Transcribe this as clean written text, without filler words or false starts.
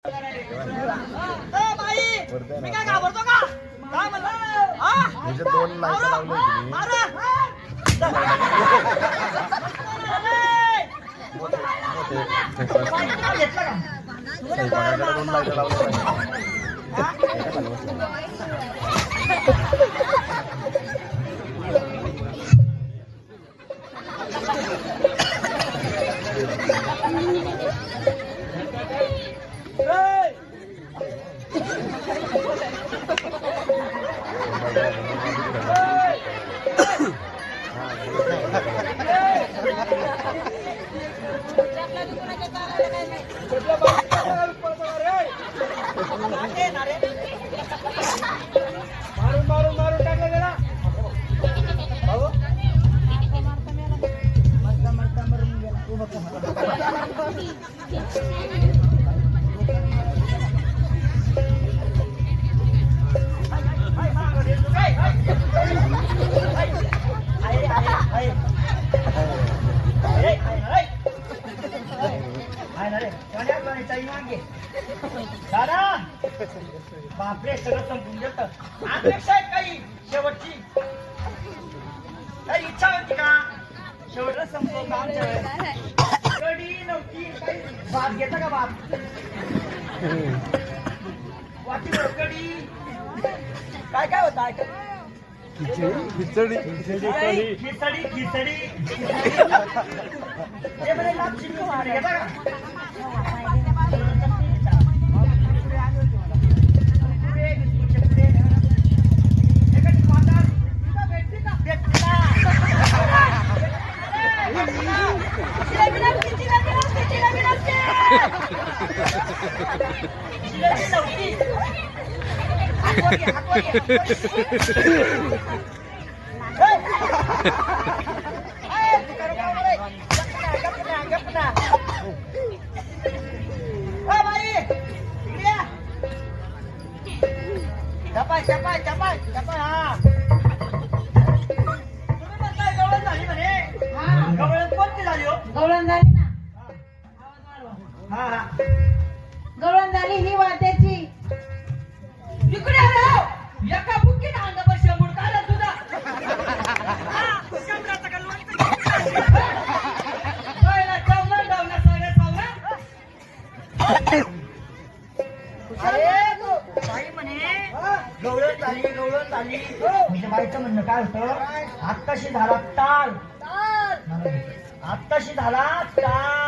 मी काय घाबरतो का? काय म्हणला? म्हणजे 2 लाईट लावले मारून टाकलं गेला भाऊ मरता मरून गेला तू बघ दादा बापरे सगळं संपून घेत अपेक्षा आहे काही शेवटची काही इच्छा होती का शेवटला संपवलं आमच्या कडी नव्हती काही भात घेता का भात वाटी कडी काय काय होतं ऐक खिचडी ते म्हणे लापशी घेता का गवळण झाली ही वाट्याची इकडे एका बुक्कीत अंगावर शेंबूड काढा तुझा गवळण झाली म्हणजे बाईचं म्हणणं काय होतं आत्ताशी झाला ताल आत्ताशी झाला ताल